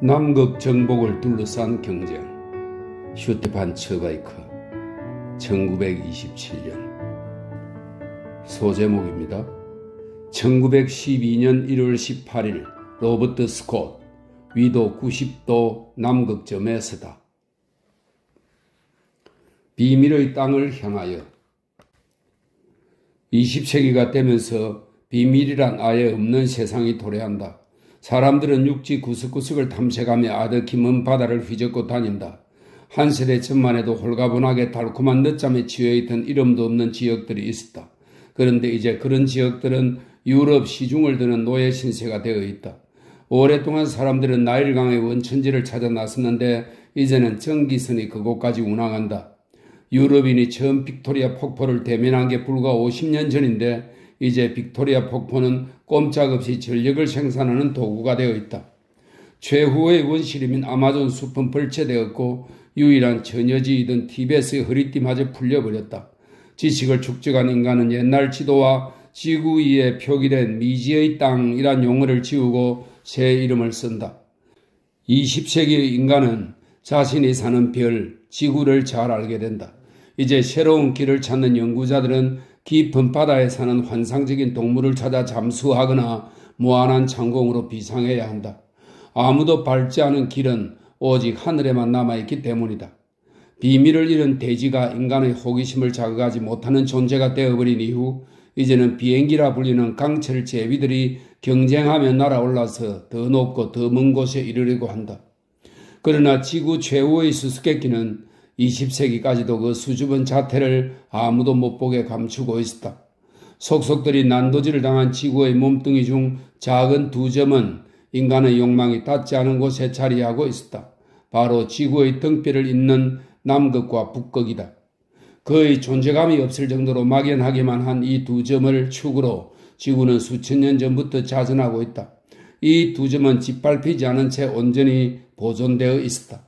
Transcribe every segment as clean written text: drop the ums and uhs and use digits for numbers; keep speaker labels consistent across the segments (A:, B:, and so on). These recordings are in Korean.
A: 남극 정복을 둘러싼 경쟁. 슈테판 츠바이크 1927년. 소제목입니다. 1912년 1월 18일 로버트 스콧 위도 90도 남극점에 서다. 비밀의 땅을 향하여. 20세기가 되면서 비밀이란 아예 없는 세상이 도래한다. 사람들은 육지 구석구석을 탐색하며 아득히 먼 바다를 휘젓고 다닌다. 한 세대 전만 해도 홀가분하게 달콤한 늦잠에 취해있던 이름도 없는 지역들이 있었다. 그런데 이제 그런 지역들은 유럽 시중을 드는 노예 신세가 되어 있다. 오랫동안 사람들은 나일강의 원천지를 찾아 나섰는데 이제는 전기선이 그곳까지 운항한다. 유럽인이 처음 빅토리아 폭포를 대면한 게 불과 50년 전인데 이제 빅토리아 폭포는 꼼짝없이 전력을 생산하는 도구가 되어 있다. 최후의 원시림인 아마존 숲은 벌채되었고 유일한 처녀지이던 티베트의 허리띠마저 풀려버렸다. 지식을 축적한 인간은 옛날 지도와 지구 위에 표기된 미지의 땅이란 용어를 지우고 새 이름을 쓴다. 20세기의 인간은 자신이 사는 별, 지구를 잘 알게 된다. 이제 새로운 길을 찾는 연구자들은 깊은 바다에 사는 환상적인 동물을 찾아 잠수하거나 무한한 창공으로 비상해야 한다. 아무도 밟지 않은 길은 오직 하늘에만 남아있기 때문이다. 비밀을 잃은 대지가 인간의 호기심을 자극하지 못하는 존재가 되어버린 이후 이제는 비행기라 불리는 강철 제비들이 경쟁하며 날아올라서 더 높고 더 먼 곳에 이르려고 한다. 그러나 지구 최후의 수수께끼는 20세기까지도 그 수줍은 자태를 아무도 못 보게 감추고 있었다. 속속들이 난도질을 당한 지구의 몸뚱이 중 작은 두 점은 인간의 욕망이 닿지 않은 곳에 자리하고 있었다. 바로 지구의 등뼈를 잇는 남극과 북극이다. 거의 존재감이 없을 정도로 막연하기만 한 이 두 점을 축으로 지구는 수천 년 전부터 자전하고 있다. 이 두 점은 짓밟히지 않은 채 온전히 보존되어 있었다.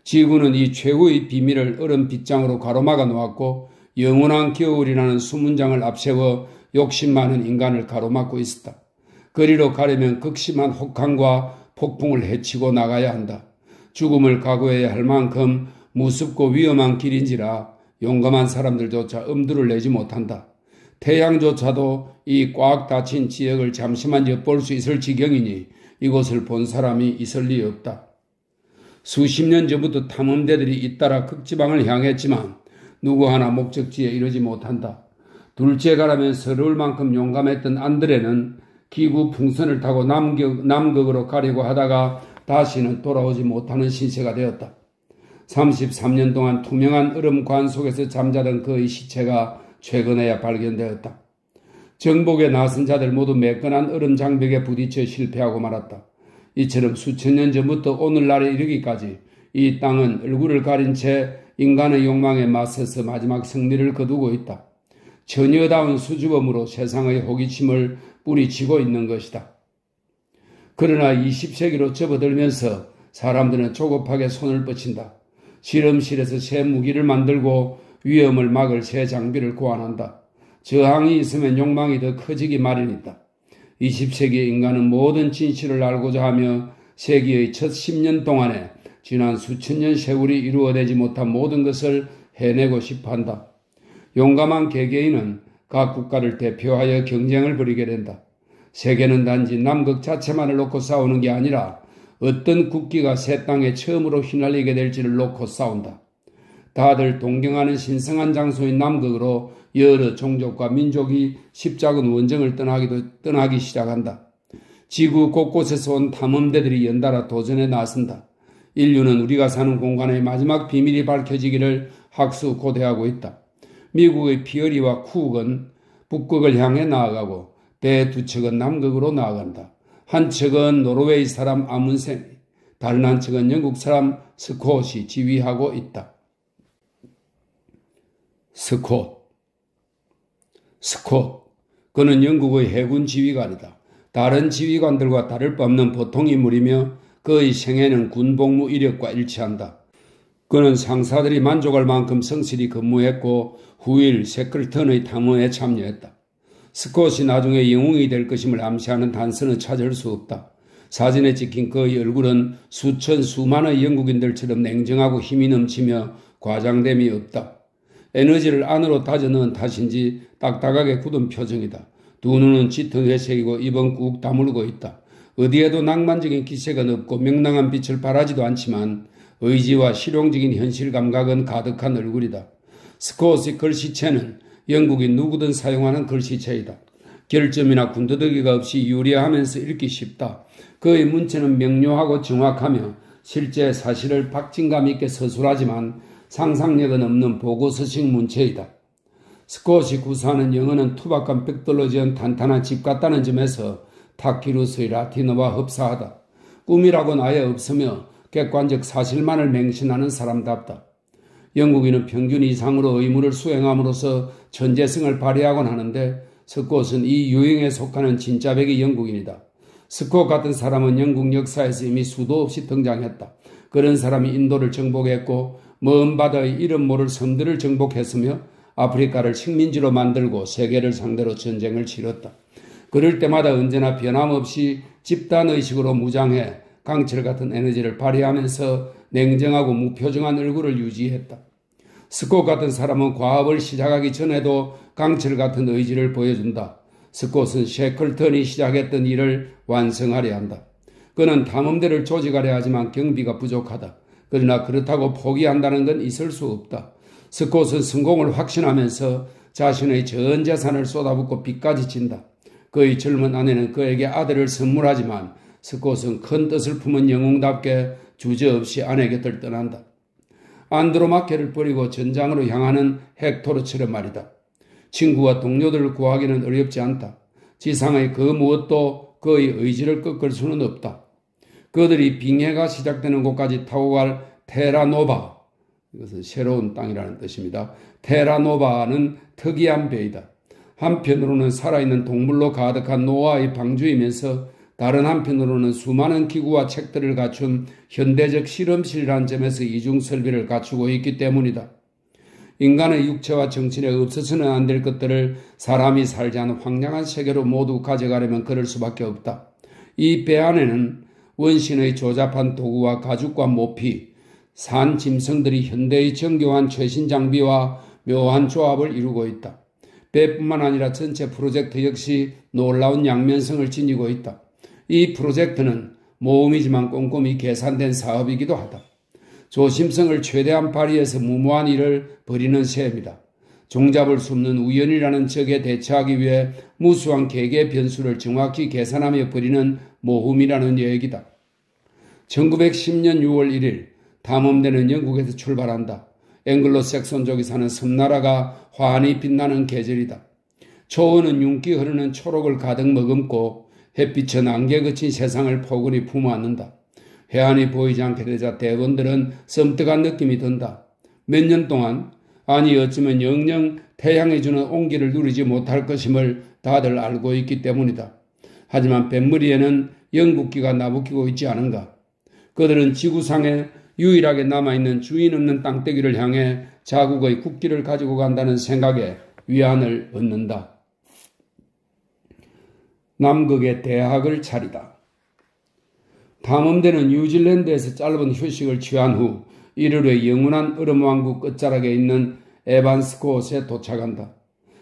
A: 지구는 이 최후의 비밀을 얼음 빗장으로 가로막아 놓았고 영원한 겨울이라는 수문장을 앞세워 욕심 많은 인간을 가로막고 있었다. 그리로 가려면 극심한 혹한과 폭풍을 헤치고 나가야 한다. 죽음을 각오해야 할 만큼 무섭고 위험한 길인지라 용감한 사람들조차 엄두를 내지 못한다. 태양조차도 이 꽉 닫힌 지역을 잠시만 엿볼 수 있을 지경이니 이곳을 본 사람이 있을 리 없다. 수십 년 전부터 탐험대들이 잇따라 극지방을 향했지만 누구 하나 목적지에 이르지 못한다. 둘째 가라면 서러울 만큼 용감했던 안드레는 기구 풍선을 타고 남극으로 가려고 하다가 다시는 돌아오지 못하는 신세가 되었다. 33년 동안 투명한 얼음관 속에서 잠자던 그의 시체가 최근에야 발견되었다. 정복에 나선 자들 모두 매끈한 얼음 장벽에 부딪혀 실패하고 말았다. 이처럼 수천 년 전부터 오늘날에 이르기까지 이 땅은 얼굴을 가린 채 인간의 욕망에 맞서서 마지막 승리를 거두고 있다. 처녀다운 수줍음으로 세상의 호기심을 뿌리치고 있는 것이다. 그러나 20세기로 접어들면서 사람들은 조급하게 손을 뻗친다. 실험실에서 새 무기를 만들고 위험을 막을 새 장비를 고안한다. 저항이 있으면 욕망이 더 커지기 마련이다. 20세기의 인간은 모든 진실을 알고자 하며 세기의 첫 10년 동안에 지난 수천 년 세월이 이루어내지 못한 모든 것을 해내고 싶어한다. 용감한 개개인은 각 국가를 대표하여 경쟁을 벌이게 된다. 세계는 단지 남극 자체만을 놓고 싸우는 게 아니라 어떤 국기가 새 땅에 처음으로 휘날리게 될지를 놓고 싸운다. 다들 동경하는 신성한 장소인 남극으로 여러 종족과 민족이 십자군 원정을 떠나기 시작한다. 지구 곳곳에서 온 탐험대들이 연달아 도전에 나선다. 인류는 우리가 사는 공간의 마지막 비밀이 밝혀지기를 학수고대하고 있다. 미국의 피어리와 쿡은 북극을 향해 나아가고 배 두 척은 남극으로 나아간다. 한 척은 노르웨이 사람 아문센이, 다른 한 척은 영국 사람 스콧이 지휘하고 있다. 스콧. 그는 영국의 해군 지휘관이다. 다른 지휘관들과 다를 바 없는 보통 인물이며 그의 생애는 군복무 이력과 일치한다. 그는 상사들이 만족할 만큼 성실히 근무했고 후일 셰클턴의 탐험에 참여했다. 스콧이 나중에 영웅이 될 것임을 암시하는 단서는 찾을 수 없다. 사진에 찍힌 그의 얼굴은 수많은 영국인들처럼 냉정하고 힘이 넘치며 과장됨이 없다. 에너지를 안으로 다져넣은 탓인지 딱딱하게 굳은 표정이다. 두 눈은 짙은 회색이고 입은 꾹 다물고 있다. 어디에도 낭만적인 기색은 없고 명랑한 빛을 발하지도 않지만 의지와 실용적인 현실 감각은 가득한 얼굴이다. 스콧의 글씨체는 영국인 누구든 사용하는 글씨체이다. 결점이나 군더더기가 없이 유리하면서 읽기 쉽다. 그의 문체는 명료하고 정확하며 실제 사실을 박진감 있게 서술하지만 상상력은 없는 보고서식 문체이다. 스콧이 구사하는 영어는 투박한 벽돌로 지은 탄탄한 집 같다는 점에서 타키루스의 라틴어와 흡사하다. 꿈이라고는 아예 없으며 객관적 사실만을 맹신하는 사람답다. 영국인은 평균 이상으로 의무를 수행함으로써 천재성을 발휘하곤 하는데 스콧은 이 유형에 속하는 진짜배기 영국인이다. 스콧 같은 사람은 영국 역사에서 이미 수도 없이 등장했다. 그런 사람이 인도를 정복했고 먼 바다의 이름 모를 섬들을 정복했으며 아프리카를 식민지로 만들고 세계를 상대로 전쟁을 치렀다. 그럴 때마다 언제나 변함없이 집단의식으로 무장해 강철 같은 에너지를 발휘하면서 냉정하고 무표정한 얼굴을 유지했다. 스콧 같은 사람은 과업을 시작하기 전에도 강철 같은 의지를 보여준다. 스콧은 셰클턴이 시작했던 일을 완성하려 한다. 그는 탐험대를 조직하려 하지만 경비가 부족하다. 그러나 그렇다고 포기한다는 건 있을 수 없다. 스콧은 성공을 확신하면서 자신의 전 재산을 쏟아붓고 빚까지 진다. 그의 젊은 아내는 그에게 아들을 선물하지만 스콧은 큰 뜻을 품은 영웅답게 주저없이 아내 곁을 떠난다. 안드로마케를 버리고 전장으로 향하는 헥토르처럼 말이다. 친구와 동료들을 구하기는 어렵지 않다. 지상의 그 무엇도 그의 의지를 꺾을 수는 없다. 그들이 빙해가 시작되는 곳까지 타고 갈 테라노바, 이것은 새로운 땅이라는 뜻입니다. 테라노바는 특이한 배이다. 한편으로는 살아있는 동물로 가득한 노아의 방주이면서 다른 한편으로는 수많은 기구와 책들을 갖춘 현대적 실험실이라는 점에서 이중 설비를 갖추고 있기 때문이다. 인간의 육체와 정신에 없어서는 안 될 것들을 사람이 살지 않은 황량한 세계로 모두 가져가려면 그럴 수밖에 없다. 이 배 안에는 원신의 조잡한 도구와 가죽과 모피, 산 짐승들이 현대의 정교한 최신 장비와 묘한 조합을 이루고 있다. 배뿐만 아니라 전체 프로젝트 역시 놀라운 양면성을 지니고 있다. 이 프로젝트는 모험이지만 꼼꼼히 계산된 사업이기도 하다. 조심성을 최대한 발휘해서 무모한 일을 벌이는 셈이다. 종잡을 수 없는 우연이라는 적에 대처하기 위해 무수한 개개의 변수를 정확히 계산하며 벌이는 모험이라는 얘기다. 1910년 6월 1일 탐험대는 영국에서 출발한다. 앵글로색손족이 사는 섬나라가 환히 빛나는 계절이다. 초원은 윤기 흐르는 초록을 가득 머금고 햇빛은 안개 그친 세상을 포근히 품어안는다. 해안이 보이지 않게 되자 대원들은 섬뜩한 느낌이 든다. 몇 년 동안, 아니 어쩌면 영영 태양이 주는 온기를 누리지 못할 것임을 다들 알고 있기 때문이다. 하지만 뱃머리에는 영국기가 나부끼고 있지 않은가. 그들은 지구상에 유일하게 남아있는 주인 없는 땅떼기를 향해 자국의 국기를 가지고 간다는 생각에 위안을 얻는다. 남극의 대학을 차리다. 탐험대는 뉴질랜드에서 짧은 휴식을 취한 후 1월에 영원한 얼음왕국 끝자락에 있는 에반스콧에 도착한다.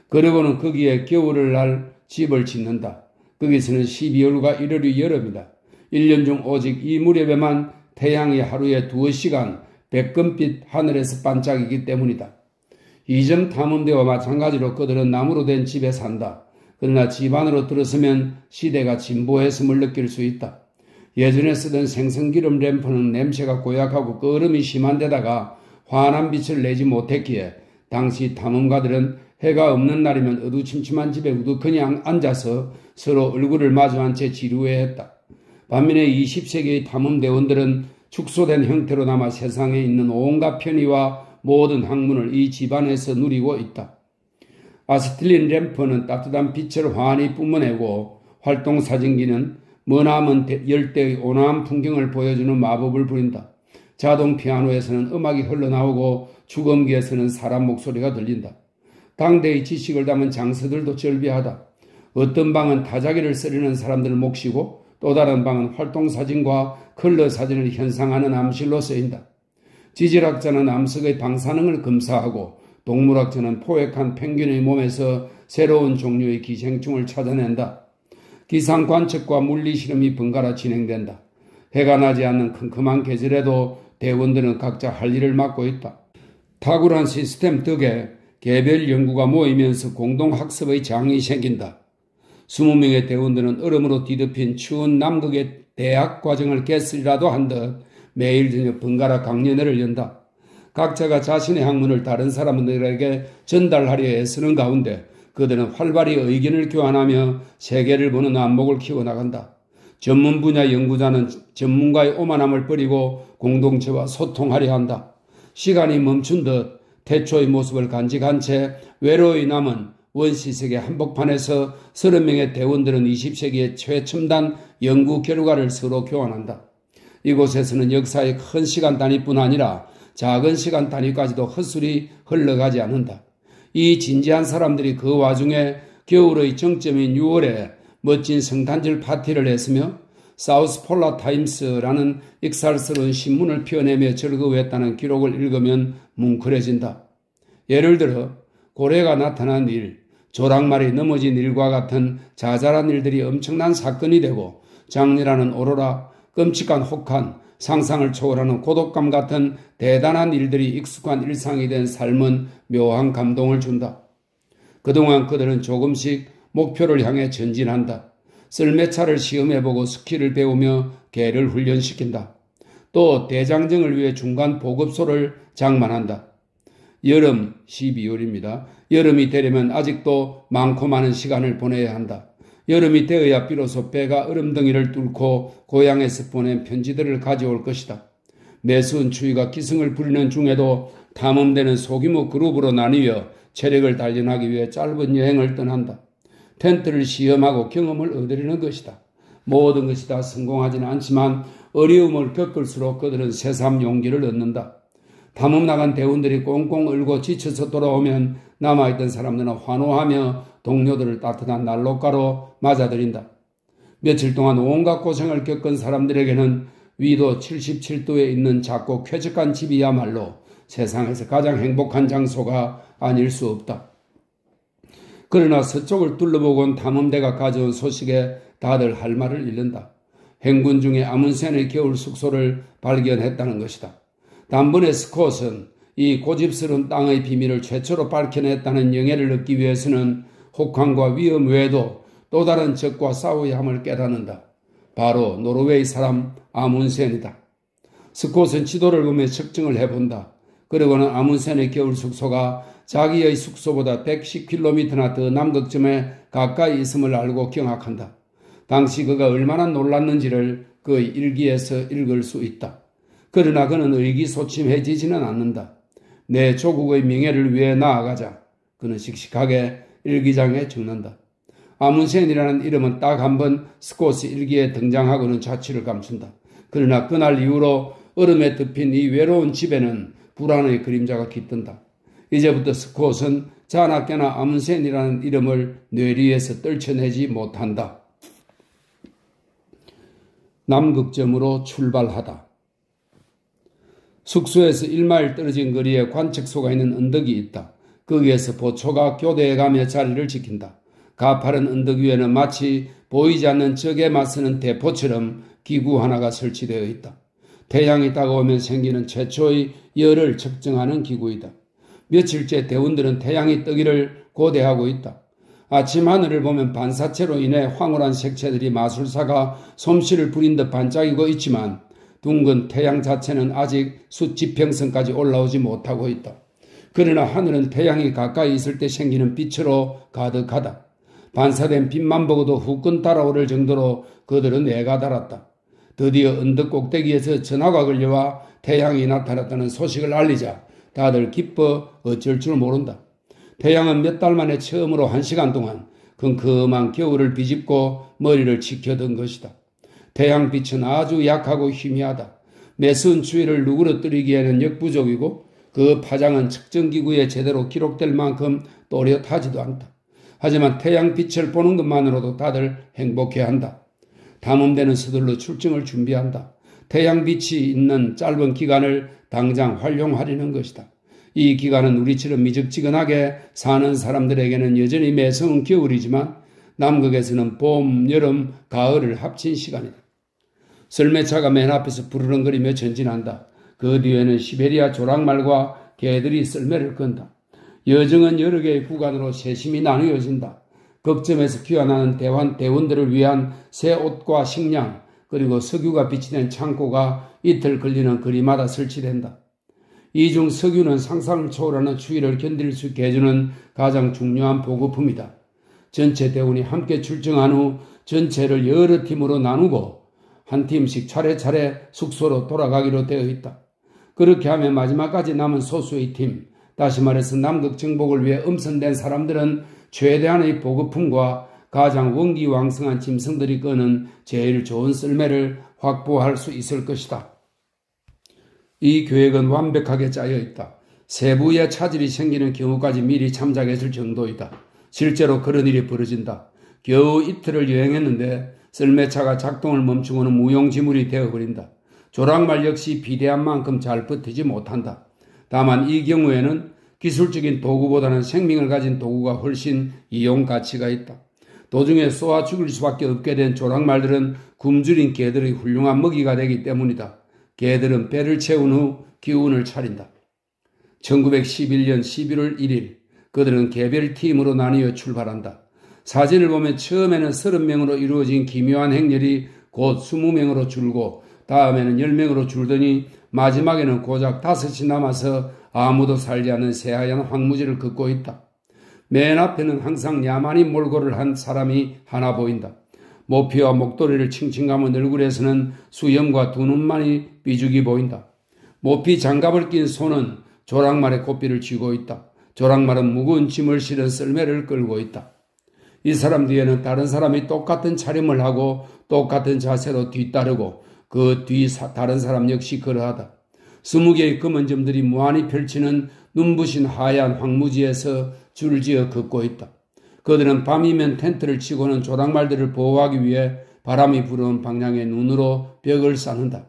A: 그리고는 거기에 겨울을 날 집을 짓는다. 거기서는 12월과 1월이 여름이다. 1년 중 오직 이 무렵에만 태양이 하루에 2시간 백금빛 하늘에서 반짝이기 때문이다. 이전 탐험대와 마찬가지로 그들은 나무로 된 집에 산다. 그러나 집 안으로 들어서면 시대가 진보했음을 느낄 수 있다. 예전에 쓰던 생선기름 램프는 냄새가 고약하고 끄름이 심한 데다가 환한 빛을 내지 못했기에 당시 탐험가들은 해가 없는 날이면 어두침침한 집에 우두커니 앉아서 서로 얼굴을 마주한 채 지루해했다. 반면에 20세기의 탐험대원들은 축소된 형태로 남아 세상에 있는 온갖 편의와 모든 학문을 이 집안에서 누리고 있다. 아스틸린 램프는 따뜻한 빛을 환히 뿜어내고 활동사진기는 머나먼 열대의 온화한 풍경을 보여주는 마법을 부린다. 자동 피아노에서는 음악이 흘러나오고 주검기에서는 사람 목소리가 들린다. 당대의 지식을 담은 장서들도 절비하다. 어떤 방은 타자기를 쓰려는 사람들 몫이고 또 다른 방은 활동사진과 컬러사진을 현상하는 암실로 쓰인다. 지질학자는 암석의 방사능을 검사하고 동물학자는 포획한 펭귄의 몸에서 새로운 종류의 기생충을 찾아낸다. 기상 관측과 물리 실험이 번갈아 진행된다. 해가 나지 않는 컴컴한 계절에도 대원들은 각자 할 일을 맡고 있다. 탁월한 시스템 덕에 개별 연구가 모이면서 공동학습의 장이 생긴다. 20명의 대원들은 얼음으로 뒤덮인 추운 남극의 대학 과정을 개쓰리라도 한 듯 매일 저녁 번갈아 강연회를 연다. 각자가 자신의 학문을 다른 사람들에게 전달하려 애쓰는 가운데 그들은 활발히 의견을 교환하며 세계를 보는 안목을 키워나간다. 전문 분야 연구자는 전문가의 오만함을 버리고 공동체와 소통하려 한다. 시간이 멈춘 듯 태초의 모습을 간직한 채 외로이 남은 원시세계 한복판에서 30명의 대원들은 20세기의 최첨단 연구 결과를 서로 교환한다. 이곳에서는 역사의 큰 시간 단위뿐 아니라 작은 시간 단위까지도 헛술이 흘러가지 않는다. 이 진지한 사람들이 그 와중에 겨울의 정점인 6월에 멋진 성탄절 파티를 했으며 사우스폴라 타임스라는 익살스러운 신문을 펴내며 즐거워했다는 기록을 읽으면 뭉클해진다. 예를 들어 고래가 나타난 일, 조랑말이 넘어진 일과 같은 자잘한 일들이 엄청난 사건이 되고 장렬하는 오로라, 끔찍한 혹한, 상상을 초월하는 고독감 같은 대단한 일들이 익숙한 일상이 된 삶은 묘한 감동을 준다. 그동안 그들은 조금씩 목표를 향해 전진한다. 썰매차를 시험해보고 스키를 배우며 개를 훈련시킨다. 또 대장정을 위해 중간 보급소를 장만한다. 여름 12월입니다. 여름이 되려면 아직도 많고 많은 시간을 보내야 한다. 여름이 되어야 비로소 배가 얼음덩이를 뚫고 고향에서 보낸 편지들을 가져올 것이다. 매수운 추위가 기승을 부리는 중에도 탐험되는 소규모 그룹으로 나뉘어 체력을 단련하기 위해 짧은 여행을 떠난다. 텐트를 시험하고 경험을 얻으려는 것이다. 모든 것이 다 성공하지는 않지만 어려움을 겪을수록 그들은 새삼 용기를 얻는다. 탐험 나간 대원들이 꽁꽁 얼고 지쳐서 돌아오면 남아있던 사람들은 환호하며 동료들을 따뜻한 난로가로 맞아들인다. 며칠 동안 온갖 고생을 겪은 사람들에게는 위도 77도에 있는 작고 쾌적한 집이야말로 세상에서 가장 행복한 장소가 아닐 수 없다. 그러나 서쪽을 둘러보고 온 탐험대가 가져온 소식에 다들 할 말을 잃는다. 행군 중에 아문센의 겨울 숙소를 발견했다는 것이다. 단번에 스콧은 이 고집스러운 땅의 비밀을 최초로 밝혀냈다는 영예를 얻기 위해서는 혹한과 위험 외에도 또 다른 적과 싸워야 함을 깨닫는다. 바로 노르웨이 사람 아문센이다. 스콧은 지도를 보며 측정을 해본다. 그리고는 아문센의 겨울 숙소가 자기의 숙소보다 110km나 더 남극점에 가까이 있음을 알고 경악한다. 당시 그가 얼마나 놀랐는지를 그의 일기에서 읽을 수 있다. 그러나 그는 의기소침해지지는 않는다. 내 조국의 명예를 위해 나아가자. 그는 씩씩하게 일기장에 적는다. 아문센이라는 이름은 딱 한 번 스콧 일기에 등장하고는 자취를 감춘다. 그러나 그날 이후로 얼음에 덮인 이 외로운 집에는 불안의 그림자가 깃든다. 이제부터 스콧은 자나깨나 아문센이라는 이름을 뇌리에서 떨쳐내지 못한다. 남극점으로 출발하다. 숙소에서 1마일 떨어진 거리에 관측소가 있는 언덕이 있다. 거기에서 보초가 교대해가며 자리를 지킨다. 가파른 언덕 위에는 마치 보이지 않는 적에 맞서는 대포처럼 기구 하나가 설치되어 있다. 태양이 다가오면 생기는 최초의 열을 측정하는 기구이다. 며칠째 대원들은 태양이 뜨기를 고대하고 있다. 아침 하늘을 보면 반사체로 인해 황홀한 색채들이 마술사가 솜씨를 부린 듯 반짝이고 있지만 둥근 태양 자체는 아직 수지평선까지 올라오지 못하고 있다. 그러나 하늘은 태양이 가까이 있을 때 생기는 빛으로 가득하다. 반사된 빛만 보고도 후끈 달아오를 정도로 그들은 애가 달았다. 드디어 언덕 꼭대기에서 전화가 걸려와 태양이 나타났다는 소식을 알리자 다들 기뻐 어쩔 줄 모른다. 태양은 몇 달 만에 처음으로 1시간 동안 컴컴한 겨울을 비집고 머리를 지켜든 것이다. 태양빛은 아주 약하고 희미하다. 매서운 추위를 누그러뜨리기에는 역부족이고 그 파장은 측정기구에 제대로 기록될 만큼 또렷하지도 않다. 하지만 태양빛을 보는 것만으로도 다들 행복해한다. 탐험대는 서둘러 출정을 준비한다. 태양빛이 있는 짧은 기간을 당장 활용하려는 것이다. 이 기간은 우리처럼 미적지근하게 사는 사람들에게는 여전히 매서운 겨울이지만 남극에서는 봄, 여름, 가을을 합친 시간이다. 썰매차가 맨 앞에서 부르렁거리며 전진한다. 그 뒤에는 시베리아 조랑말과 개들이 썰매를 건다. 여정은 여러 개의 구간으로 세심히 나누어진다. 극점에서 귀환하는 대원들을 위한 새 옷과 식량, 그리고 석유가 비치된 창고가 이틀 걸리는 거리마다 설치된다. 이 중 석유는 상상을 초월하는 추위를 견딜 수 있게 해주는 가장 중요한 보급품이다. 전체 대원이 함께 출정한 후 전체를 여러 팀으로 나누고 한 팀씩 차례차례 숙소로 돌아가기로 되어 있다. 그렇게 하면 마지막까지 남은 소수의 팀, 다시 말해서 남극 정복을 위해 엄선된 사람들은 최대한의 보급품과 가장 원기왕성한 짐승들이 끄는 제일 좋은 썰매를 확보할 수 있을 것이다. 이 계획은 완벽하게 짜여 있다. 세부의 차질이 생기는 경우까지 미리 참작했을 정도이다. 실제로 그런 일이 벌어진다. 겨우 이틀을 여행했는데 썰매차가 작동을 멈추고는 무용지물이 되어버린다. 조랑말 역시 비대한 만큼 잘 버티지 못한다. 다만 이 경우에는 기술적인 도구보다는 생명을 가진 도구가 훨씬 이용 가치가 있다. 도중에 쏘아 죽일 수밖에 없게 된 조랑말들은 굶주린 개들의 훌륭한 먹이가 되기 때문이다. 개들은 배를 채운 후 기운을 차린다. 1911년 11월 1일 그들은 개별 팀으로 나뉘어 출발한다. 사진을 보면 처음에는 30명으로 이루어진 기묘한 행렬이 곧 20명으로 줄고 다음에는 10명으로 줄더니 마지막에는 고작 5이 남아서 아무도 살지 않는 새하얀 황무지를 걷고 있다. 맨 앞에는 항상 야만이 몰골을 한 사람이 하나 보인다. 모피와 목도리를 칭칭 감은 얼굴에서는 수염과 두 눈만이 삐죽이 보인다. 모피 장갑을 낀 손은 조랑말의 고삐를 쥐고 있다. 조랑말은 무거운 짐을 실은 썰매를 끌고 있다. 이 사람 뒤에는 다른 사람이 똑같은 차림을 하고 똑같은 자세로 뒤따르고 그 뒤 다른 사람 역시 그러하다. 20개의 검은 점들이 무한히 펼치는 눈부신 하얀 황무지에서 줄지어 걷고 있다. 그들은 밤이면 텐트를 치고는 조랑말들을 보호하기 위해 바람이 불어온 방향의 눈으로 벽을 쌓는다.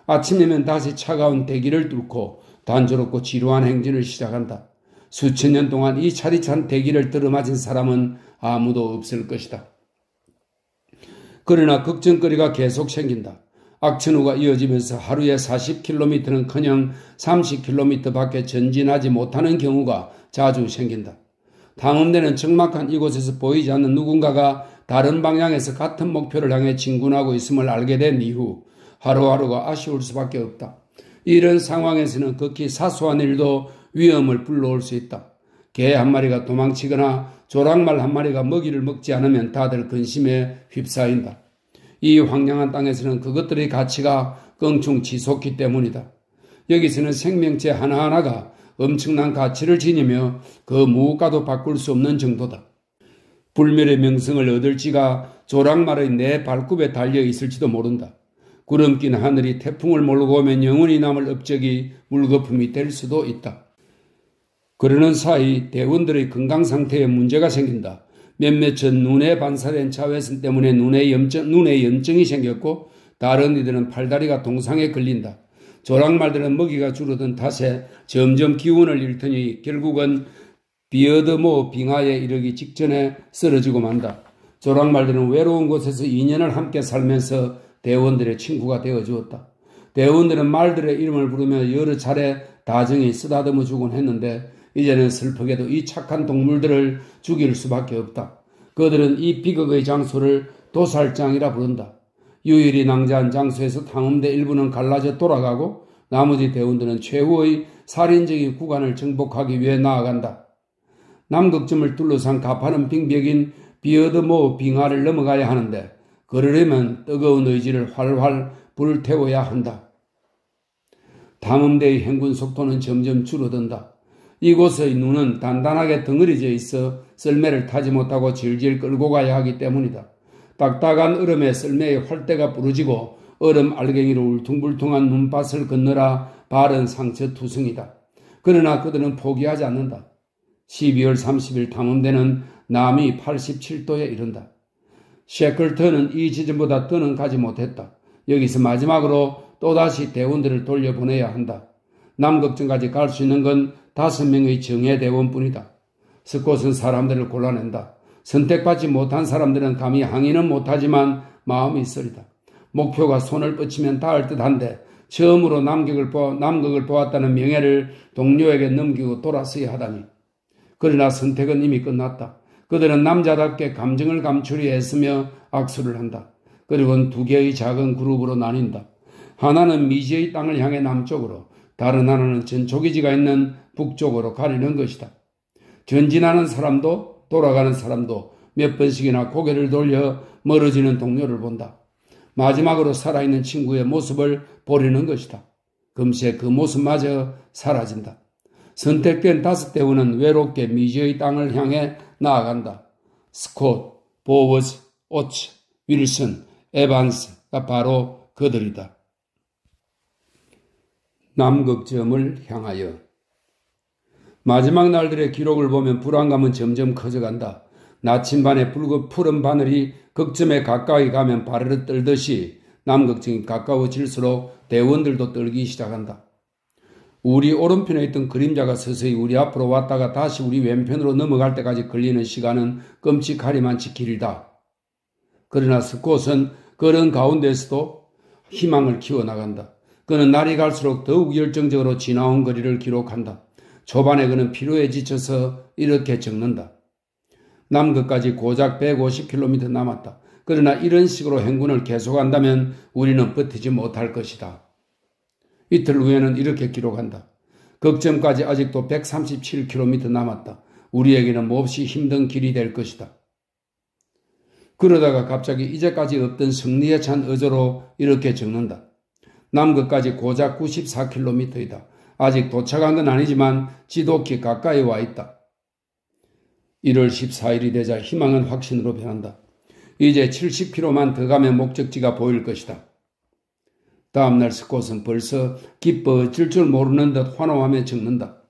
A: 아침이면 다시 차가운 대기를 뚫고 단조롭고 지루한 행진을 시작한다. 수천 년 동안 이 차디찬 대기를 들어맞은 사람은 아무도 없을 것이다. 그러나 걱정거리가 계속 생긴다. 악천후가 이어지면서 하루에 40km는커녕 30km밖에 전진하지 못하는 경우가 자주 생긴다. 탐험대는 적막한 이곳에서 보이지 않는 누군가가 다른 방향에서 같은 목표를 향해 진군하고 있음을 알게 된 이후 하루하루가 아쉬울 수밖에 없다. 이런 상황에서는 극히 사소한 일도 위험을 불러올 수 있다. 개 한 마리가 도망치거나 조랑말 한 마리가 먹이를 먹지 않으면 다들 근심에 휩싸인다. 이 황량한 땅에서는 그것들의 가치가 껑충 치솟기 때문이다. 여기서는 생명체 하나하나가 엄청난 가치를 지니며 그 무엇과도 바꿀 수 없는 정도다. 불멸의 명성을 얻을지가 조랑말의 내 발굽에 달려 있을지도 모른다. 구름 낀 하늘이 태풍을 몰고 오면 영원히 남을 업적이 물거품이 될 수도 있다. 그러는 사이 대원들의 건강 상태에 문제가 생긴다. 몇몇 전 눈에 반사된 자외선 때문에 눈에 염증이 생겼고 다른 이들은 팔다리가 동상에 걸린다. 조랑말들은 먹이가 줄어든 탓에 점점 기운을 잃더니 결국은 비어드모 빙하에 이르기 직전에 쓰러지고 만다. 조랑말들은 외로운 곳에서 2년을 함께 살면서 대원들의 친구가 되어주었다. 대원들은 말들의 이름을 부르며 여러 차례 다정히 쓰다듬어 주곤 했는데 이제는 슬프게도 이 착한 동물들을 죽일 수밖에 없다. 그들은 이 비극의 장소를 도살장이라 부른다. 유일히 낭자한 장소에서 탐험대 일부는 갈라져 돌아가고 나머지 대원들은 최후의 살인적인 구간을 정복하기 위해 나아간다. 남극점을 둘러싼 가파른 빙벽인 비어드모 빙하를 넘어가야 하는데 그러려면 뜨거운 의지를 활활 불태워야 한다. 탐험대의 행군 속도는 점점 줄어든다. 이곳의 눈은 단단하게 덩어리져 있어 썰매를 타지 못하고 질질 끌고 가야 하기 때문이다. 딱딱한 얼음에 썰매의 활대가 부러지고 얼음 알갱이로 울퉁불퉁한 눈밭을 건너라 발은 상처투성이다. 그러나 그들은 포기하지 않는다. 12월 30일 탐험대는 남이 87도에 이른다. 셰클턴은 이 지점보다 더는 가지 못했다. 여기서 마지막으로 또다시 대원들을 돌려보내야 한다. 남극점까지 갈 수 있는 건 5명의 정예 대원뿐이다. 스콧은 사람들을 골라낸다. 선택받지 못한 사람들은 감히 항의는 못하지만 마음이 쓰리다. 목표가 손을 뻗치면 닿을 듯한데 처음으로 남극을 보았다는 명예를 동료에게 넘기고 돌아서야 하다니. 그러나 선택은 이미 끝났다. 그들은 남자답게 감정을 감추려 애쓰며 악수를 한다. 그리고는 2개의 작은 그룹으로 나뉜다. 하나는 미지의 땅을 향해 남쪽으로, 다른 하나는 전초기지가 있는 북쪽으로 가리는 것이다. 전진하는 사람도 돌아가는 사람도 몇 번씩이나 고개를 돌려 멀어지는 동료를 본다. 마지막으로 살아있는 친구의 모습을 보려는 것이다. 금세 그 모습마저 사라진다. 선택된 5대원은 외롭게 미지의 땅을 향해 나아간다. 스콧, 보워즈, 오츠, 윌슨, 에반스가 바로 그들이다. 남극점을 향하여. 마지막 날들의 기록을 보면 불안감은 점점 커져간다. 나침반의 푸른 바늘이 극점에 가까이 가면 바르르 떨듯이 남극점이 가까워질수록 대원들도 떨기 시작한다. 우리 오른편에 있던 그림자가 서서히 우리 앞으로 왔다가 다시 우리 왼편으로 넘어갈 때까지 걸리는 시간은 끔찍하리만치 길다. 그러나 스콧은 그런 가운데서도 희망을 키워나간다. 그는 날이 갈수록 더욱 열정적으로 지나온 거리를 기록한다. 초반에 그는 피로에 지쳐서 이렇게 적는다. 남극까지 고작 150km 남았다. 그러나 이런 식으로 행군을 계속한다면 우리는 버티지 못할 것이다. 이틀 후에는 이렇게 기록한다. 극점까지 아직도 137km 남았다. 우리에게는 몹시 힘든 길이 될 것이다. 그러다가 갑자기 이제까지 없던 승리에 찬 어조로 이렇게 적는다. 남극까지 고작 94km이다. 아직 도착한 건 아니지만 지독히 가까이 와 있다. 1월 14일이 되자 희망은 확신으로 변한다. 이제 70km만 더 가면 목적지가 보일 것이다. 다음날 스콧은 벌써 기뻐질 줄 모르는 듯 환호하며 적는다.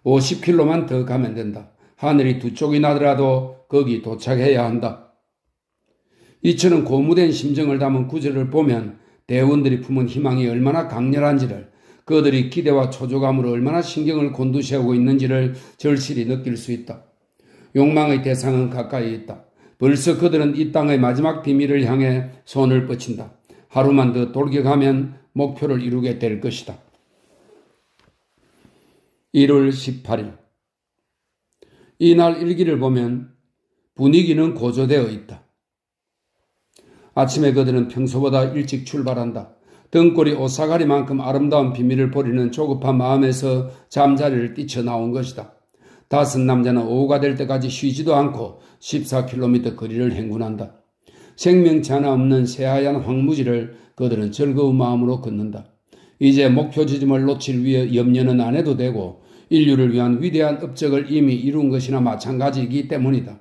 A: 50km만 더 가면 된다. 하늘이 두 쪽이 나더라도 거기 도착해야 한다. 이처럼 고무된 심정을 담은 구절을 보면 대원들이 품은 희망이 얼마나 강렬한지를, 그들이 기대와 초조감으로 얼마나 신경을 곤두세우고 있는지를 절실히 느낄 수 있다. 욕망의 대상은 가까이 있다. 벌써 그들은 이 땅의 마지막 비밀을 향해 손을 뻗친다. 하루만 더 돌격하면 목표를 이루게 될 것이다. 1월 18일. 이날 일기를 보면 분위기는 고조되어 있다. 아침에 그들은 평소보다 일찍 출발한다. 등골이 오사가리만큼 아름다운 비밀을 보리는 조급한 마음에서 잠자리를 뛰쳐나온 것이다. 5 남자는 오후가 될 때까지 쉬지도 않고 14km 거리를 행군한다. 생명체 하나 없는 새하얀 황무지를 그들은 즐거운 마음으로 걷는다. 이제 목표 지점을 놓칠 위해 염려는 안 해도 되고 인류를 위한 위대한 업적을 이미 이룬 것이나 마찬가지이기 때문이다.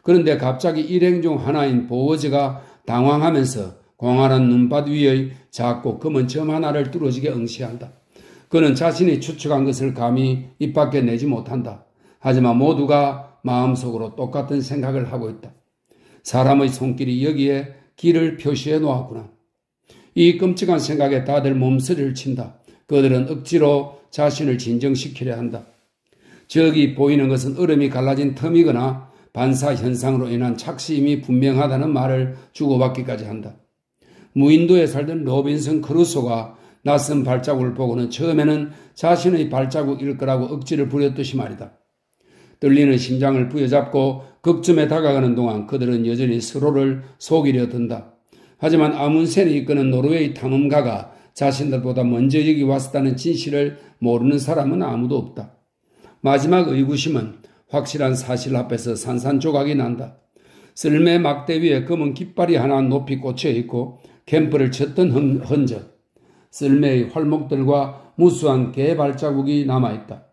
A: 그런데 갑자기 일행 중 하나인 보워즈가 당황하면서 광활한 눈밭 위의 작고 검은 점 하나를 뚫어지게 응시한다. 그는 자신이 추측한 것을 감히 입 밖에 내지 못한다. 하지만 모두가 마음속으로 똑같은 생각을 하고 있다. 사람의 손길이 여기에 길을 표시해 놓았구나. 이 끔찍한 생각에 다들 몸서리를 친다. 그들은 억지로 자신을 진정시키려 한다. 저기 보이는 것은 얼음이 갈라진 틈이거나 반사현상으로 인한 착시임이 분명하다는 말을 주고받기까지 한다. 무인도에 살던 로빈슨 크루소가 낯선 발자국을 보고는 처음에는 자신의 발자국일 거라고 억지를 부렸듯이 말이다. 떨리는 심장을 부여잡고 극점에 다가가는 동안 그들은 여전히 서로를 속이려 든다. 하지만 아문센이 이끄는 노르웨이 탐험가가 자신들보다 먼저 여기 왔었다는 진실을 모르는 사람은 아무도 없다. 마지막 의구심은 확실한 사실 앞에서 산산조각이 난다. 썰매 막대 위에 검은 깃발이 하나 높이 꽂혀 있고 캠프를 쳤던 흔적, 썰매의 활목들과 무수한 개 발자국이 남아있다.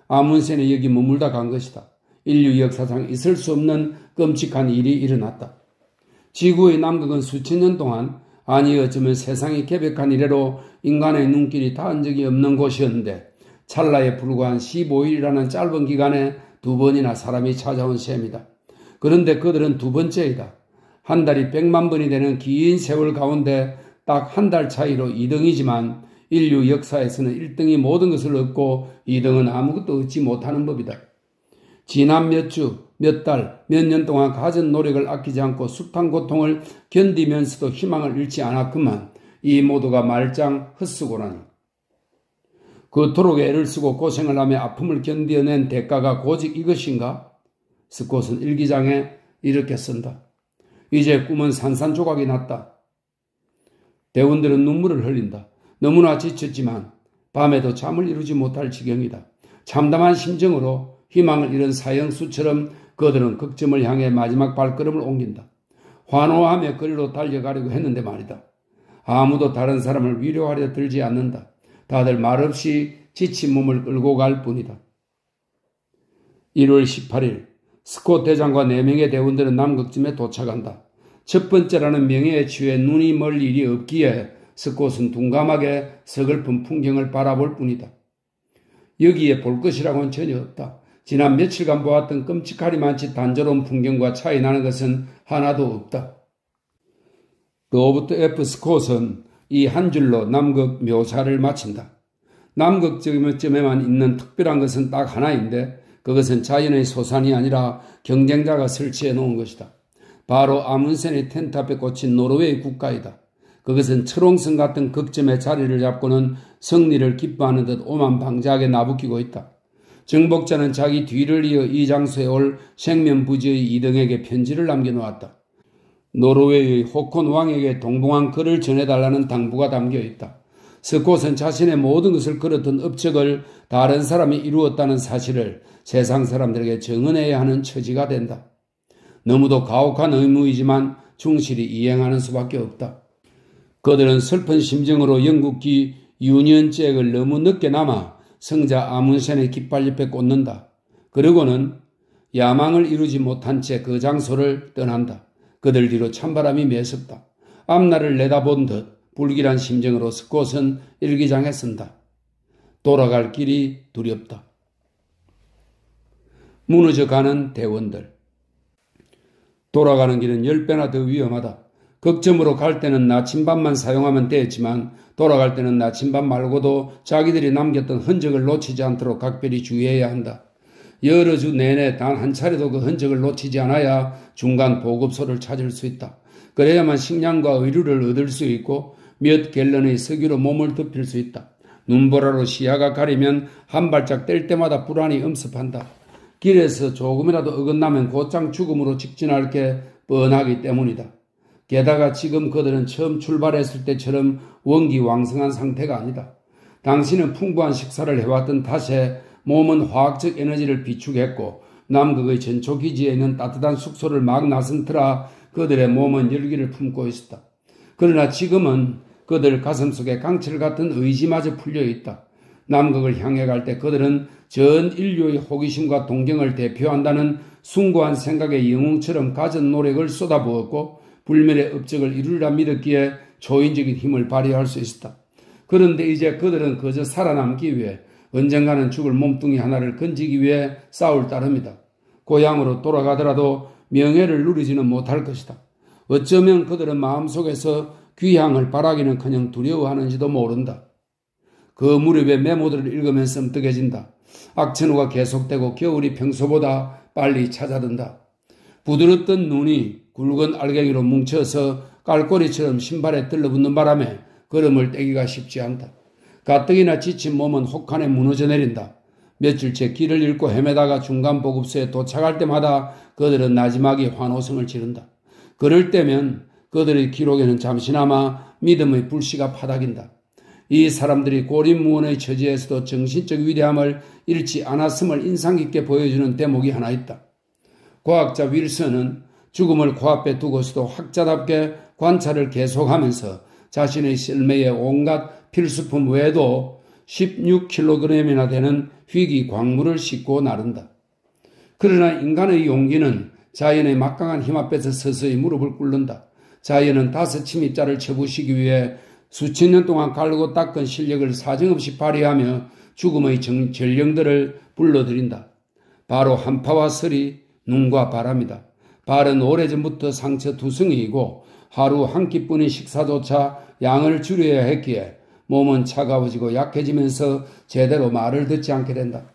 A: 아문센이 여기 머물다 간 것이다. 인류 역사상 있을 수 없는 끔찍한 일이 일어났다. 지구의 남극은 수천 년 동안, 아니 어쩌면 세상이 개벽한 이래로 인간의 눈길이 닿은 적이 없는 곳이었는데 찰나에 불과한 15일이라는 짧은 기간에 2번이나 사람이 찾아온 셈이다. 그런데 그들은 2번째이다. 한 달이 100만 번이 되는 긴 세월 가운데 딱 한 달 차이로 2등이지만 인류 역사에서는 1등이 모든 것을 얻고 2등은 아무것도 얻지 못하는 법이다. 지난 몇 주, 몇 달, 몇 년 동안 가진 노력을 아끼지 않고 숱한 고통을 견디면서도 희망을 잃지 않았건만 이 모두가 말짱 헛수고라니. 그토록 애를 쓰고 고생을 하며 아픔을 견뎌낸 대가가 고직 이것인가? 스콧은 일기장에 이렇게 쓴다. 이제 꿈은 산산조각이 났다. 대원들은 눈물을 흘린다. 너무나 지쳤지만 밤에도 잠을 이루지 못할 지경이다. 참담한 심정으로 희망을 잃은 사형수처럼 그들은 극점을 향해 마지막 발걸음을 옮긴다. 환호하며 거리로 달려가려고 했는데 말이다. 아무도 다른 사람을 위로하려 들지 않는다. 다들 말없이 지친 몸을 끌고 갈 뿐이다. 1월 18일 스콧 대장과 4명의 대원들은 남극쯤에 도착한다. 첫 번째라는 명예에 취해 눈이 멀 일이 없기에 스콧은 둔감하게 서글픈 풍경을 바라볼 뿐이다. 여기에 볼 것이라고는 전혀 없다. 지난 며칠간 보았던 끔찍하리만치 단조로운 풍경과 차이 나는 것은 하나도 없다. 로버트 F. 스콧은 이 한 줄로 남극 묘사를 마친다. 남극점에만 있는 특별한 것은 딱 하나인데 그것은 자연의 소산이 아니라 경쟁자가 설치해 놓은 것이다. 바로 아문센의 텐트 앞에 꽂힌 노르웨이 국가이다. 그것은 철옹성 같은 극점에 자리를 잡고는 승리를 기뻐하는 듯 오만방자하게 나부끼고 있다. 정복자는 자기 뒤를 이어 이 장소에 올 생면부지의 2등에게 편지를 남겨놓았다. 노르웨이의 호콘 왕에게 동봉한 글을 전해달라는 당부가 담겨있다. 스콧은 자신의 모든 것을 걸었던 업적을 다른 사람이 이루었다는 사실을 세상 사람들에게 증언해야 하는 처지가 된다. 너무도 가혹한 의무이지만 충실히 이행하는 수밖에 없다. 그들은 슬픈 심정으로 영국기 유니언 잭을 너무 늦게 남아 성자 아문센의 깃발 옆에 꽂는다. 그러고는 야망을 이루지 못한 채 그 장소를 떠난다. 그들 뒤로 찬바람이 매섭다. 앞날을 내다본 듯 불길한 심정으로 스콧은 일기장에 쓴다. 돌아갈 길이 두렵다. 무너져가는 대원들. 돌아가는 길은 10배나 더 위험하다. 극점으로 갈 때는 나침반만 사용하면 되었지만 돌아갈 때는 나침반 말고도 자기들이 남겼던 흔적을 놓치지 않도록 각별히 주의해야 한다. 여러 주 내내 단 한 차례도 그 흔적을 놓치지 않아야 중간 보급소를 찾을 수 있다. 그래야만 식량과 의류를 얻을 수 있고 몇 갤런의 석유로 몸을 덮일 수 있다. 눈보라로 시야가 가리면 한 발짝 뗄 때마다 불안이 엄습한다. 길에서 조금이라도 어긋나면 곧장 죽음으로 직진할 게 뻔하기 때문이다. 게다가 지금 그들은 처음 출발했을 때처럼 원기왕성한 상태가 아니다. 당신은 풍부한 식사를 해왔던 탓에 몸은 화학적 에너지를 비축했고 남극의 전초기지에 있는 따뜻한 숙소를 막 나선 터라 그들의 몸은 열기를 품고 있었다. 그러나 지금은 그들 가슴속에 강철 같은 의지마저 풀려있다. 남극을 향해 갈 때 그들은 전 인류의 호기심과 동경을 대표한다는 숭고한 생각의 영웅처럼 갖은 노력을 쏟아부었고 불멸의 업적을 이루리라 믿었기에 초인적인 힘을 발휘할 수 있었다. 그런데 이제 그들은 그저 살아남기 위해 언젠가는 죽을 몸뚱이 하나를 건지기 위해 싸울 따름이다. 고향으로 돌아가더라도 명예를 누리지는 못할 것이다. 어쩌면 그들은 마음속에서 귀향을 바라기는커녕 두려워하는지도 모른다. 그 무렵에 메모들을 읽으면서 슴뜩해진다. 악천후가 계속되고 겨울이 평소보다 빨리 찾아든다. 부드럽던 눈이 굵은 알갱이로 뭉쳐서 깔꼬리처럼 신발에 들러붙는 바람에 걸음을 떼기가 쉽지 않다. 가뜩이나 지친 몸은 혹한에 무너져 내린다. 며칠째 길을 잃고 헤매다가 중간 보급소에 도착할 때마다 그들은 나지막이 환호성을 지른다. 그럴 때면 그들의 기록에는 잠시나마 믿음의 불씨가 파닥인다. 이 사람들이 고립무원의 처지에서도 정신적 위대함을 잃지 않았음을 인상깊게 보여주는 대목이 하나 있다. 과학자 윌슨은 죽음을 코앞에 두고서도 학자답게 관찰을 계속하면서 자신의 썰매에 온갖 필수품 외에도 16kg이나 되는 희귀 광물을 싣고 나른다. 그러나 인간의 용기는 자연의 막강한 힘 앞에서 서서히 무릎을 꿇는다. 자연은 5침입자를 쳐부시기 위해 수천 년 동안 갈고 닦은 실력을 사정없이 발휘하며 죽음의 전령들을 불러들인다. 바로 한파와 설이, 눈과 바람이다. 발은 오래전부터 상처 투성이이고 하루 한 끼뿐인 식사조차 양을 줄여야 했기에 몸은 차가워지고 약해지면서 제대로 말을 듣지 않게 된다.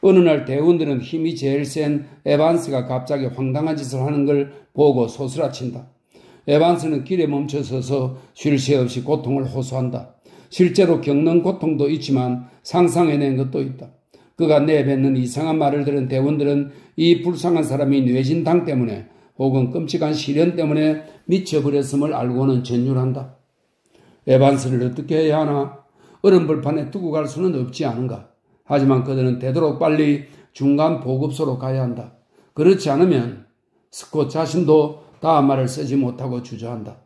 A: 어느 날 대원들은 힘이 제일 센 에반스가 갑자기 황당한 짓을 하는 걸 보고 소스라친다. 에반스는 길에 멈춰서서 쉴 새 없이 고통을 호소한다. 실제로 겪는 고통도 있지만 상상해낸 것도 있다. 그가 내뱉는 이상한 말을 들은 대원들은 이 불쌍한 사람이 뇌진탕 때문에 혹은 끔찍한 시련 때문에 미쳐버렸음을 알고는 전율한다. 에반스를 어떻게 해야 하나? 얼음벌판에 두고 갈 수는 없지 않은가? 하지만 그들은 되도록 빨리 중간 보급소로 가야 한다. 그렇지 않으면 스콧 자신도 다음 말을 쓰지 못하고 주저한다.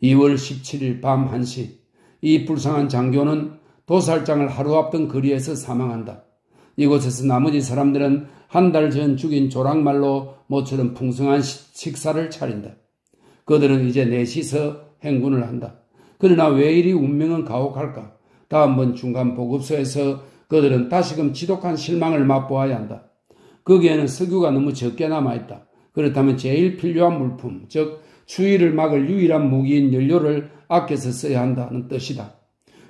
A: 2월 17일 밤 1시 이 불쌍한 장교는 도살장을 하루 앞둔 거리에서 사망한다. 이곳에서 나머지 사람들은 한 달 전 죽인 조랑말로 모처럼 풍성한 식사를 차린다. 그들은 이제 넷이서 행군을 한다. 그러나 왜 이리 운명은 가혹할까? 다음번 중간 보급소에서 그들은 다시금 지독한 실망을 맛보아야 한다. 거기에는 석유가 너무 적게 남아있다. 그렇다면 제일 필요한 물품, 즉 추위를 막을 유일한 무기인 연료를 아껴서 써야 한다는 뜻이다.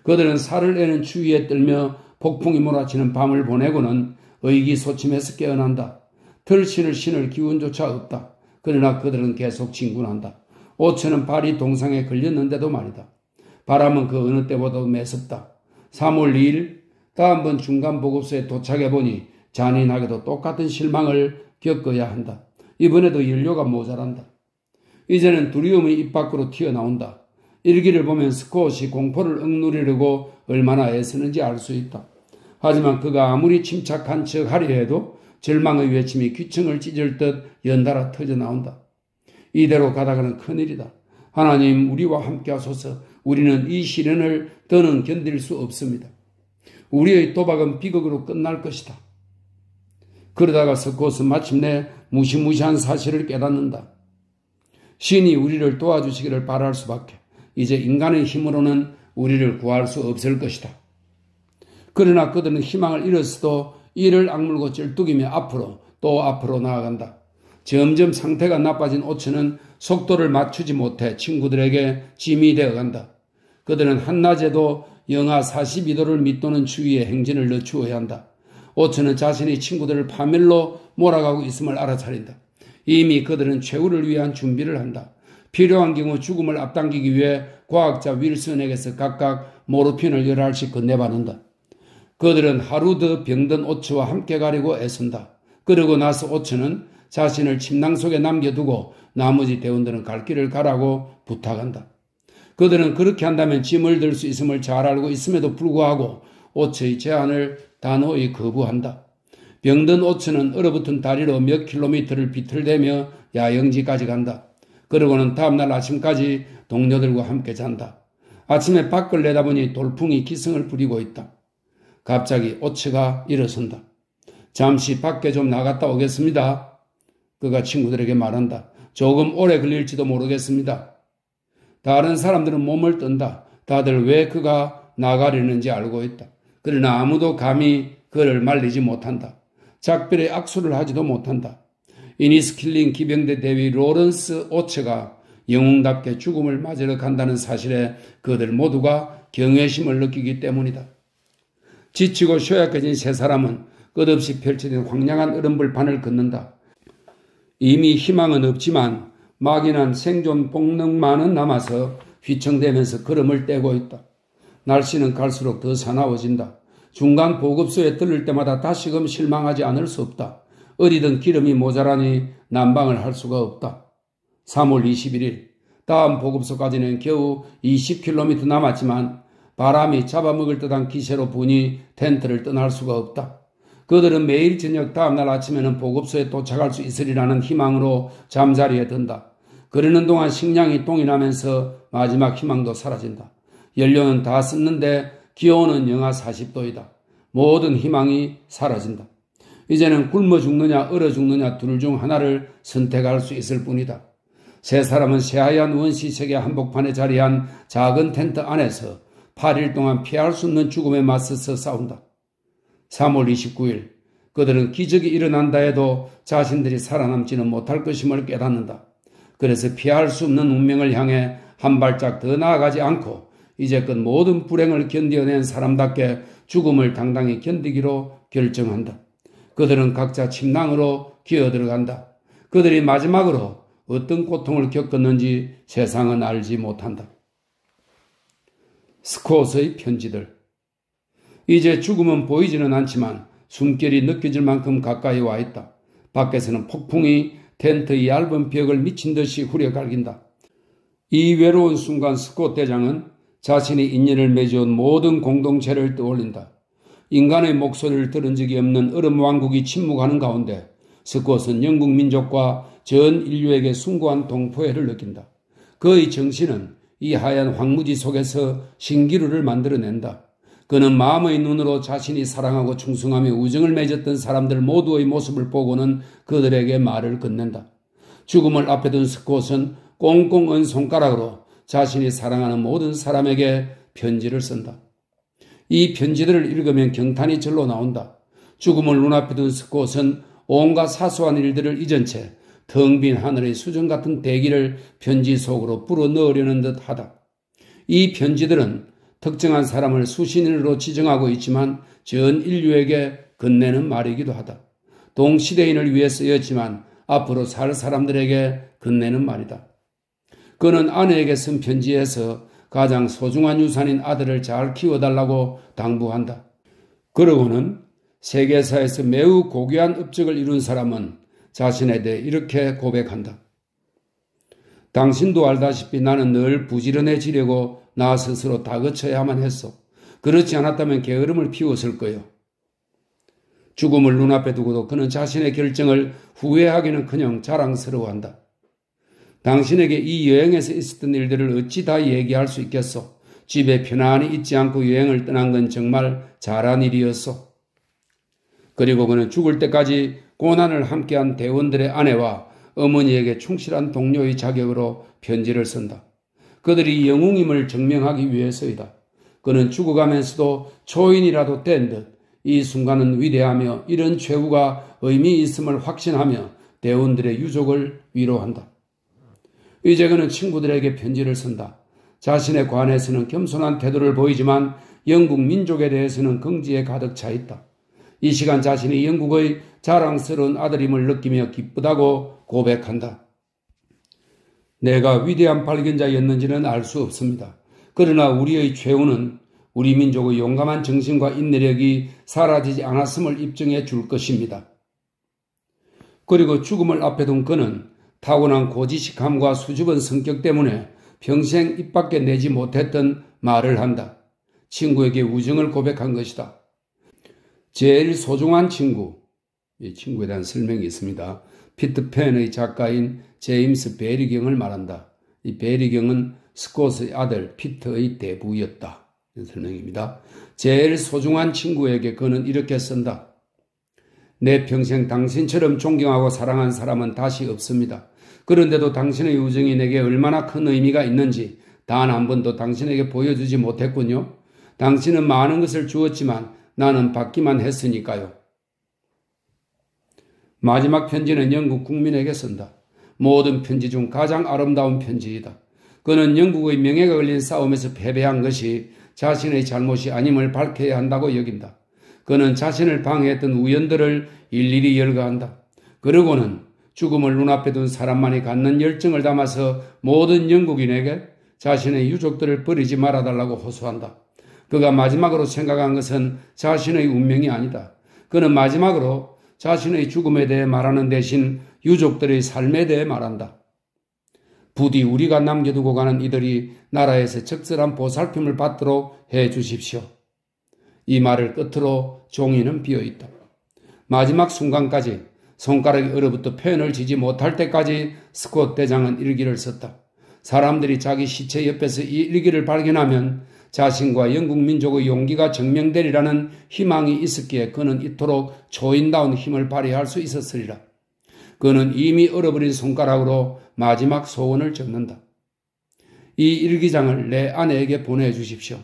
A: 그들은 살을 내는 추위에 떨며 폭풍이 몰아치는 밤을 보내고는 의기소침해서 깨어난다. 털신을 신을 기운조차 없다. 그러나 그들은 계속 진군한다. 오천은 발이 동상에 걸렸는데도 말이다. 바람은 그 어느 때보다도 매섭다. 3월 2일 다음번 중간 보급소에 도착해보니 잔인하게도 똑같은 실망을 겪어야 한다. 이번에도 연료가 모자란다. 이제는 두려움이 입 밖으로 튀어나온다. 일기를 보면 스콧이 공포를 억누르려고 얼마나 애쓰는지 알 수 있다. 하지만 그가 아무리 침착한 척 하려 해도 절망의 외침이 귀청을 찢을 듯 연달아 터져나온다. 이대로 가다가는 큰일이다. 하나님 우리와 함께 하소서. 우리는 이 시련을 더는 견딜 수 없습니다. 우리의 도박은 비극으로 끝날 것이다. 그러다가 스콧은 마침내 무시무시한 사실을 깨닫는다. 신이 우리를 도와주시기를 바랄 수밖에. 이제 인간의 힘으로는 우리를 구할 수 없을 것이다. 그러나 그들은 희망을 잃었어도 이를 악물고 쩔뚝이며 앞으로 또 앞으로 나아간다. 점점 상태가 나빠진 오천은 속도를 맞추지 못해 친구들에게 짐이 되어간다. 그들은 한낮에도 영하 42도를 밑도는 추위에 행진을 늦추어야 한다. 오천은 자신이 친구들을 파멸로 몰아가고 있음을 알아차린다. 이미 그들은 최후를 위한 준비를 한다. 필요한 경우 죽음을 앞당기기 위해 과학자 윌슨에게서 각각 모르핀을 10알씩 건네받는다. 그들은 하루 더 병든 오츠와 함께 가려고 애쓴다. 그러고 나서 오츠는 자신을 침낭 속에 남겨두고 나머지 대원들은 갈 길을 가라고 부탁한다. 그들은 그렇게 한다면 짐을 들 수 있음을 잘 알고 있음에도 불구하고 오츠의 제안을 단호히 거부한다. 병든 오츠는 얼어붙은 다리로 몇 킬로미터를 비틀대며 야영지까지 간다. 그러고는 다음날 아침까지 동료들과 함께 잔다. 아침에 밖을 내다보니 돌풍이 기승을 부리고 있다. 갑자기 오츠가 일어선다. 잠시 밖에 좀 나갔다 오겠습니다. 그가 친구들에게 말한다. 조금 오래 걸릴지도 모르겠습니다. 다른 사람들은 몸을 뜬다. 다들 왜 그가 나가려는지 알고 있다. 그러나 아무도 감히 그를 말리지 못한다. 작별의 악수를 하지도 못한다. 이니스킬링 기병대 대위 로런스 오츠가 영웅답게 죽음을 맞으러 간다는 사실에 그들 모두가 경외심을 느끼기 때문이다. 지치고 쇠약해진 세 사람은 끝없이 펼쳐진 황량한 얼음불판을 걷는다. 이미 희망은 없지만 막연한 생존 본능만은 남아서 휘청대면서 걸음을 떼고 있다. 날씨는 갈수록 더 사나워진다. 중간 보급소에 들를 때마다 다시금 실망하지 않을 수 없다. 어디든 기름이 모자라니 난방을 할 수가 없다. 3월 21일 다음 보급소까지는 겨우 20km 남았지만 바람이 잡아먹을 듯한 기세로 부니 텐트를 떠날 수가 없다. 그들은 매일 저녁 다음날 아침에는 보급소에 도착할 수 있으리라는 희망으로 잠자리에 든다. 그러는 동안 식량이 똥이 나면서 마지막 희망도 사라진다. 연료는 다 썼는데 기온은 영하 40도이다. 모든 희망이 사라진다. 이제는 굶어 죽느냐 얼어 죽느냐 둘 중 하나를 선택할 수 있을 뿐이다. 세 사람은 새하얀 원시세계 한복판에 자리한 작은 텐트 안에서 8일 동안 피할 수 없는 죽음에 맞서서 싸운다. 3월 29일 그들은 기적이 일어난다 해도 자신들이 살아남지는 못할 것임을 깨닫는다. 그래서 피할 수 없는 운명을 향해 한 발짝 더 나아가지 않고 이제껏 모든 불행을 견뎌낸 사람답게 죽음을 당당히 견디기로 결정한다. 그들은 각자 침낭으로 기어들어간다. 그들이 마지막으로 어떤 고통을 겪었는지 세상은 알지 못한다. 스콧의 편지들. 이제 죽음은 보이지는 않지만 숨결이 느껴질 만큼 가까이 와 있다. 밖에서는 폭풍이 텐트의 얇은 벽을 미친 듯이 후려갈긴다. 이 외로운 순간 스콧 대장은 자신이 인연을 맺어온 모든 공동체를 떠올린다. 인간의 목소리를 들은 적이 없는 얼음 왕국이 침묵하는 가운데 스콧은 영국 민족과 전 인류에게 숭고한 동포애를 느낀다. 그의 정신은 이 하얀 황무지 속에서 신기루를 만들어낸다. 그는 마음의 눈으로 자신이 사랑하고 충성하며 우정을 맺었던 사람들 모두의 모습을 보고는 그들에게 말을 건넨다. 죽음을 앞에 둔 스콧은 꽁꽁 언 손가락으로 자신이 사랑하는 모든 사람에게 편지를 쓴다. 이 편지들을 읽으면 경탄이 절로 나온다. 죽음을 눈앞에 둔 스콧은 온갖 사소한 일들을 잊은 채 텅 빈 하늘의 수정 같은 대기를 편지 속으로 불어 넣으려는 듯 하다. 이 편지들은 특정한 사람을 수신인으로 지정하고 있지만 전 인류에게 건네는 말이기도 하다. 동시대인을 위해 쓰였지만 앞으로 살 사람들에게 건네는 말이다. 그는 아내에게 쓴 편지에서 가장 소중한 유산인 아들을 잘 키워달라고 당부한다. 그러고는 세계사에서 매우 고귀한 업적을 이룬 사람은 자신에 대해 이렇게 고백한다. 당신도 알다시피 나는 늘 부지런해지려고 나 스스로 다그쳐야만 했어. 그렇지 않았다면 게으름을 피웠을 거요. 죽음을 눈앞에 두고도 그는 자신의 결정을 후회하기는커녕 자랑스러워한다. 당신에게 이 여행에서 있었던 일들을 어찌 다 얘기할 수 있겠소? 집에 편안히 있지 않고 여행을 떠난 건 정말 잘한 일이었소. 그리고 그는 죽을 때까지 고난을 함께한 대원들의 아내와 어머니에게 충실한 동료의 자격으로 편지를 쓴다. 그들이 영웅임을 증명하기 위해서이다. 그는 죽어가면서도 초인이라도 된 듯 이 순간은 위대하며 이런 최후가 의미 있음을 확신하며 대원들의 유족을 위로한다. 이제 그는 친구들에게 편지를 쓴다. 자신에 관해서는 겸손한 태도를 보이지만 영국 민족에 대해서는 긍지에 가득 차 있다. 이 시간 자신이 영국의 자랑스러운 아들임을 느끼며 기쁘다고 고백한다. 내가 위대한 발견자였는지는 알 수 없습니다. 그러나 우리의 최후는 우리 민족의 용감한 정신과 인내력이 사라지지 않았음을 입증해 줄 것입니다. 그리고 죽음을 앞에 둔 그는 타고난 고지식함과 수줍은 성격 때문에 평생 입 밖에 내지 못했던 말을 한다. 친구에게 우정을 고백한 것이다. 제일 소중한 친구, 이 친구에 대한 설명이 있습니다. 피터팬의 작가인 제임스 베리경을 말한다. 이 베리경은 스콧의 아들 피터의 대부였다. 이런 설명입니다. 제일 소중한 친구에게 그는 이렇게 쓴다. 내 평생 당신처럼 존경하고 사랑한 사람은 다시 없습니다. 그런데도 당신의 우정이 내게 얼마나 큰 의미가 있는지 단 한 번도 당신에게 보여주지 못했군요. 당신은 많은 것을 주었지만 나는 받기만 했으니까요. 마지막 편지는 영국 국민에게 쓴다. 모든 편지 중 가장 아름다운 편지이다. 그는 영국의 명예가 걸린 싸움에서 패배한 것이 자신의 잘못이 아님을 밝혀야 한다고 여긴다. 그는 자신을 방해했던 우연들을 일일이 열거한다. 그러고는 죽음을 눈앞에 둔 사람만이 갖는 열정을 담아서 모든 영국인에게 자신의 유족들을 버리지 말아달라고 호소한다. 그가 마지막으로 생각한 것은 자신의 운명이 아니다. 그는 마지막으로 자신의 죽음에 대해 말하는 대신 유족들의 삶에 대해 말한다. 부디 우리가 남겨두고 가는 이들이 나라에서 적절한 보살핌을 받도록 해 주십시오. 이 말을 끝으로 종이는 비어있다. 마지막 순간까지 손가락이 얼어붙어 펜을 쥐지 못할 때까지 스콧 대장은 일기를 썼다. 사람들이 자기 시체 옆에서 이 일기를 발견하면 자신과 영국 민족의 용기가 증명되리라는 희망이 있었기에 그는 이토록 초인다운 힘을 발휘할 수 있었으리라. 그는 이미 얼어버린 손가락으로 마지막 소원을 적는다. 이 일기장을 내 아내에게 보내주십시오.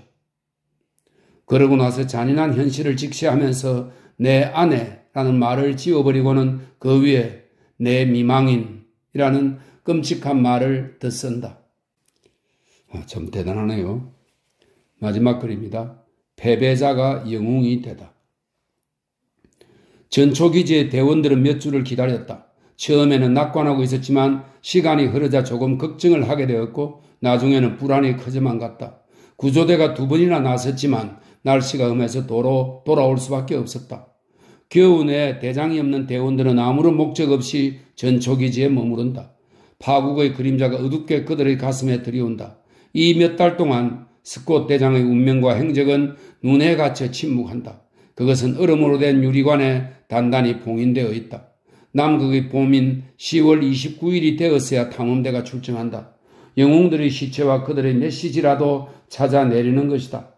A: 그러고 나서 잔인한 현실을 직시하면서 내 아내라는 말을 지워버리고는 그 위에 내 미망인이라는 끔찍한 말을 덧쓴다. 참 대단하네요. 마지막 글입니다. 패배자가 영웅이 되다. 전초기지의 대원들은 몇 주를 기다렸다. 처음에는 낙관하고 있었지만 시간이 흐르자 조금 걱정을 하게 되었고 나중에는 불안이 커져만 갔다. 구조대가 2번이나 나섰지만 날씨가 험해서 도로 돌아올 수밖에 없었다. 겨우 내 대장이 없는 대원들은 아무런 목적 없이 전초기지에 머무른다. 파국의 그림자가 어둡게 그들의 가슴에 들이온다. 이 몇 달 동안 스콧 대장의 운명과 행적은 눈에 갇혀 침묵한다. 그것은 얼음으로 된 유리관에 단단히 봉인되어 있다. 남극의 봄인 10월 29일이 되었어야 탐험대가 출정한다. 영웅들의 시체와 그들의 메시지라도 찾아내리는 것이다.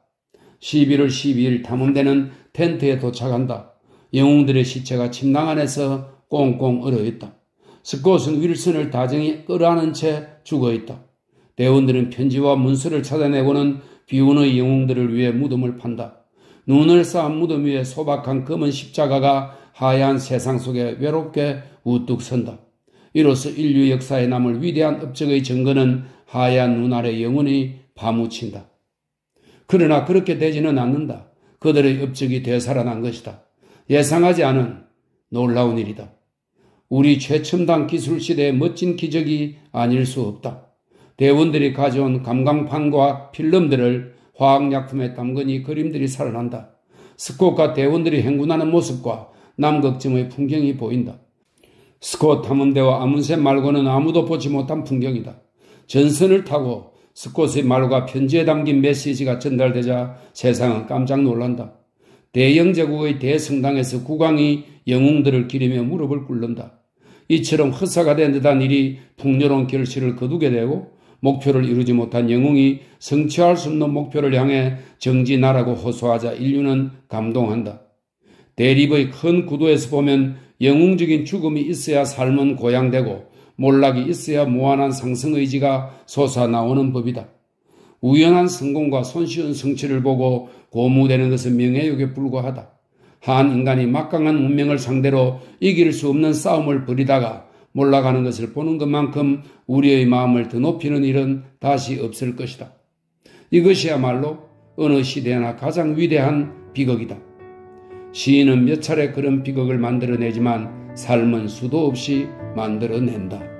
A: 11월 12일 탐험대는 텐트에 도착한다. 영웅들의 시체가 침낭 안에서 꽁꽁 얼어있다. 스콧은 윌슨을 다정히 끌어안은 채 죽어있다. 대원들은 편지와 문서를 찾아내고는 비운의 영웅들을 위해 무덤을 판다. 눈을 쌓은 무덤 위에 소박한 검은 십자가가 하얀 세상 속에 외롭게 우뚝 선다. 이로써 인류 역사에 남을 위대한 업적의 증거는 하얀 눈 아래 영원히 파묻힌다. 그러나 그렇게 되지는 않는다. 그들의 업적이 되살아난 것이다. 예상하지 않은 놀라운 일이다. 우리 최첨단 기술 시대의 멋진 기적이 아닐 수 없다. 대원들이 가져온 감광판과 필름들을 화학약품에 담그니 그림들이 살아난다. 스콧과 대원들이 행군하는 모습과 남극점의 풍경이 보인다. 스콧 탐험대와 아문셋 말고는 아무도 보지 못한 풍경이다. 전선을 타고 스콧의 말과 편지에 담긴 메시지가 전달되자 세상은 깜짝 놀란다. 대영제국의 대성당에서 국왕이 영웅들을 기리며 무릎을 꿇는다. 이처럼 허사가 된 듯한 일이 풍요로운 결실을 거두게 되고 목표를 이루지 못한 영웅이 성취할 수 없는 목표를 향해 정진하라고 호소하자 인류는 감동한다. 대립의 큰 구도에서 보면 영웅적인 죽음이 있어야 삶은 고양되고 몰락이 있어야 무한한 상승의지가 솟아나오는 법이다. 우연한 성공과 손쉬운 성취를 보고 고무되는 것은 명예욕에 불과하다. 한 인간이 막강한 운명을 상대로 이길 수 없는 싸움을 벌이다가 몰락하는 것을 보는 것만큼 우리의 마음을 더 높이는 일은 다시 없을 것이다. 이것이야말로 어느 시대나 가장 위대한 비극이다. 시인은 몇 차례 그런 비극을 만들어내지만 삶은 수도 없이 만들어낸다.